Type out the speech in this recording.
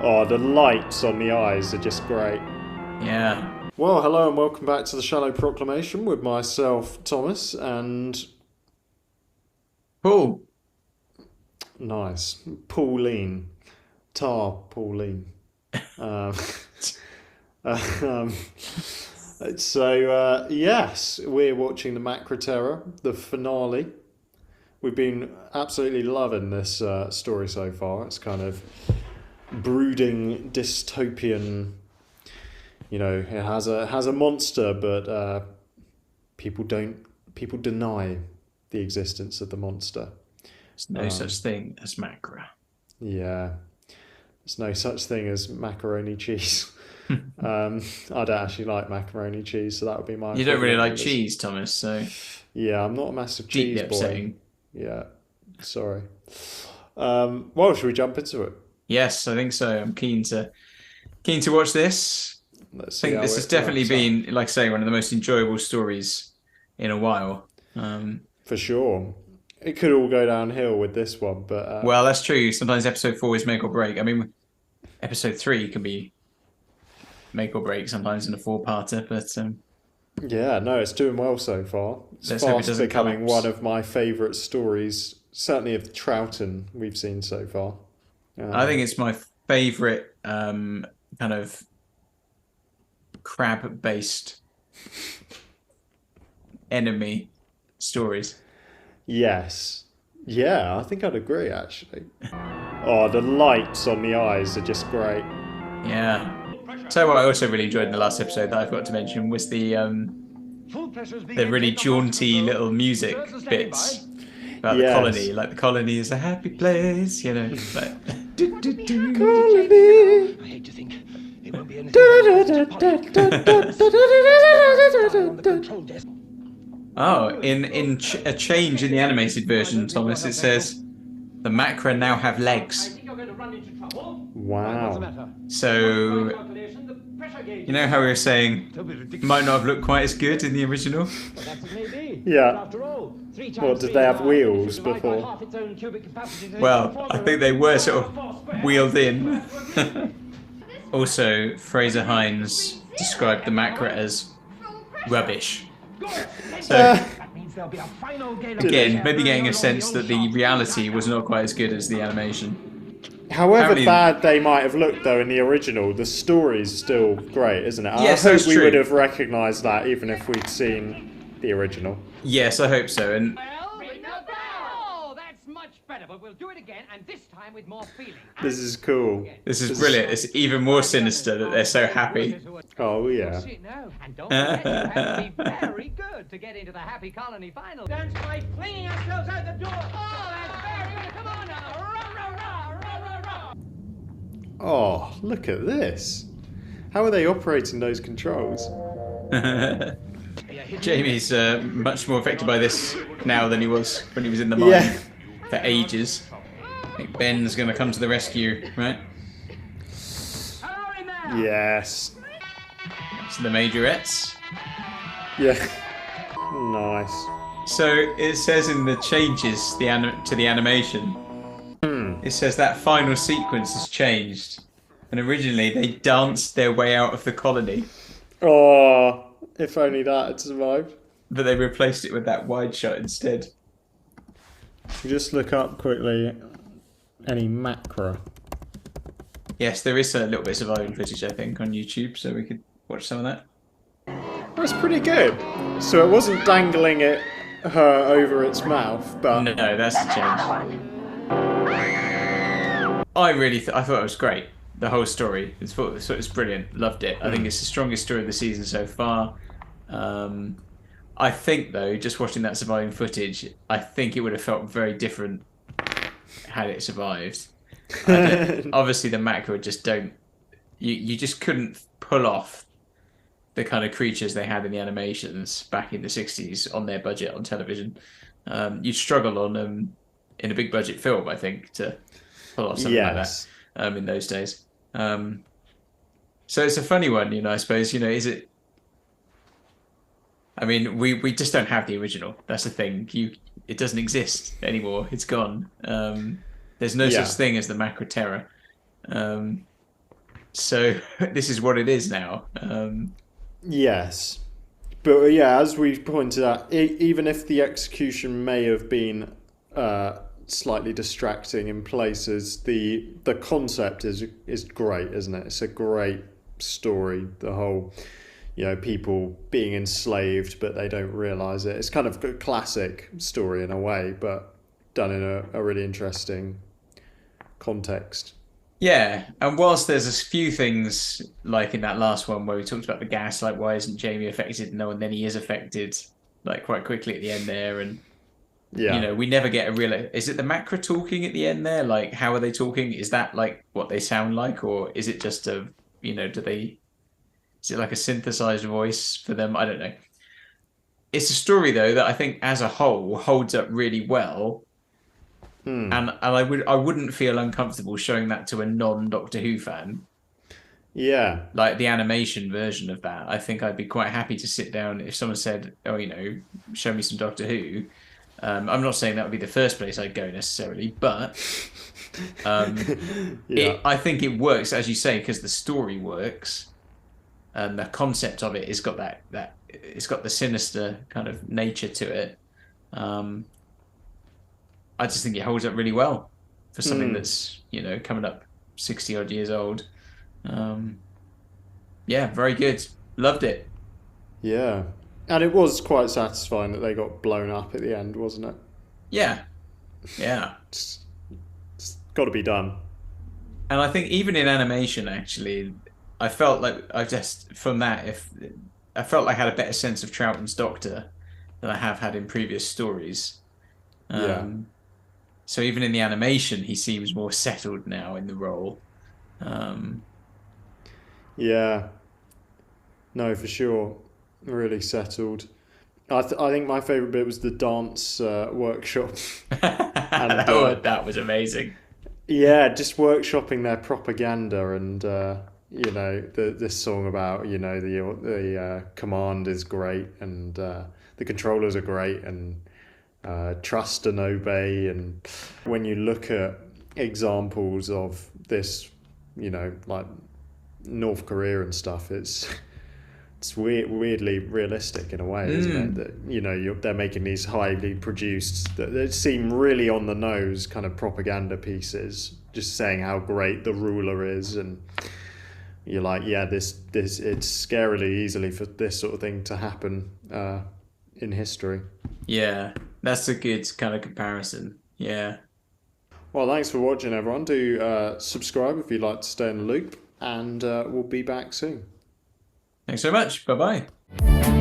Oh, the lights on the eyes are just great. Yeah. Well, hello and welcome back to the Shallow Proclamation with myself, Thomas, and... Paul. Nice. Pauline. Pauline. Um, um, yes, we're watching the Macra Terror, the finale. We've been absolutely loving this story so far. It's kind of brooding dystopian. You know, it has a monster, but people deny the existence of the monster. There's no such thing as Macra. Yeah, there's no such thing as macaroni cheese. I don't actually like macaroni cheese, so that would be my. You don't really like cheese, Thomas, so. Yeah, I'm not a massive cheese boy. Upsetting. Yeah, sorry. Well, should we jump into it? Yes, I think so. I'm keen to watch this. I think this has definitely been, like I say, one of the most enjoyable stories in a while. For sure. It could all go downhill with this one, but... well, that's true. Sometimes episode 4 is make or break. I mean, episode 3 can be make or break sometimes in a 4-parter, but... yeah, no, it's doing well so far. It's fast becoming one of my favourite stories, certainly of Troughton we've seen so far. I think it's my favourite kind of crab-based enemy stories. Yes. Yeah, I think I'd agree, actually. Oh, the lights on the eyes are just great. Yeah. So what I also really enjoyed in the last episode that I've got to mention was the really jaunty little music bits about the colony. Like, the colony is a happy place, you know. Like, colony. I hate to think it won't be anything. Oh, in a change in the animated version, Thomas, it says the Macra now have legs. Wow. So, you know how we were saying it might not have looked quite as good in the original? Yeah. What, did they have wheels before? Well, I think they were sort of wheeled in. Also, Frazer Hines described the Macra as rubbish. So, again, maybe getting a sense that the reality was not quite as good as the animation. However bad they might have looked, though, in the original, the story's still great, isn't it? Yes, I hope we would have recognised that even if we'd seen the original. Yes, I hope so. And That's much better, but we'll do it again, and this time with more feeling. This is cool. This is brilliant. It's even more sinister that they're so happy. Oh, yeah. And don't forget, you have to be very good to get into the Happy Colony final. Dance by flinging ourselves out the door. Oh, that's very good. Come on now. Rah, rah, rah, rah, rah, rah. Oh, look at this. How are they operating those controls? Jamie's much more affected by this now than he was when he was in the mine for ages. I think Ben's going to come to the rescue, right? Yes. So the majorettes. Yeah. Nice. So it says in the changes to the animation, it says that final sequence has changed. And originally they danced their way out of the colony. Oh, if only that had survived. But they replaced it with that wide shot instead. Just look up quickly any Macra. Yes, there is a little bit of surviving footage, I think, on YouTube, so we could watch some of that. That's pretty good. So it wasn't dangling her over its mouth, but... No, that's the change. I thought it was great. The whole story. It was brilliant. Loved it. I think it's the strongest story of the season so far. I think, though, just watching that surviving footage, I think it would have felt very different had it survived. Obviously, the Macra just don't... You just couldn't pull off the kind of creatures they had in the animations back in the 60s on their budget on television. You'd struggle on in a big budget film, I think, to pull off something like that in those days. So it's a funny one, you know, I suppose. You know, is it... I mean, we just don't have the original. That's the thing. It doesn't exist anymore. It's gone. There's no such thing as the Macra Terror. so this is what it is now. Yes. But yeah, as we pointed out, even if the execution may have been slightly distracting in places, the concept is great, isn't it? It's a great story. The whole, people being enslaved, but they don't realise it. It's kind of a classic story in a way, but done in a really interesting context. Yeah, and whilst there's a few things like in that last one where we talked about the gas, like why isn't Jamie affected? No, and then he is affected like quite quickly at the end there, and Yeah. we never get a real. Is it the Macra talking at the end there? Like, how are they talking? Is that like what they sound like, or is it just do they? Is it like a synthesized voice for them? I don't know. It's a story though that I think as a whole holds up really well. And I wouldn't feel uncomfortable showing that to a non-Doctor Who fan. Yeah. Like the animation version of that. I think I'd be quite happy to sit down if someone said, "Oh, show me some Doctor Who." I'm not saying that would be the first place I'd go necessarily, but I think it works, as you say, because the story works and the concept of it has got that it's got the sinister kind of nature to it. I just think it holds up really well for something that's, coming up 60 odd years old. Yeah, very good. Loved it. Yeah. And it was quite satisfying that they got blown up at the end, wasn't it? Yeah. Yeah. It's got to be done. And I think even in animation, actually, I felt like I felt like I had a better sense of Troughton's Doctor than I have had in previous stories. Yeah. So even in the animation, he seems more settled now in the role. Yeah. No, for sure. Really settled. I think my favourite bit was the dance workshop. And, that was amazing. Yeah, just workshopping their propaganda and this song about the command is great and the controllers are great and trust and obey. And when you look at examples of this, like North Korea and stuff, it's weirdly realistic in a way, isn't it? That they're making these highly produced, that seem really on the nose kind of propaganda pieces, just saying how great the ruler is, and you're like, yeah, this it's scarily easily for this sort of thing to happen in history. Yeah, that's a good kind of comparison. Yeah. Well, thanks for watching, everyone. Do subscribe if you'd like to stay in the loop, and we'll be back soon. Thanks so much. Bye-bye.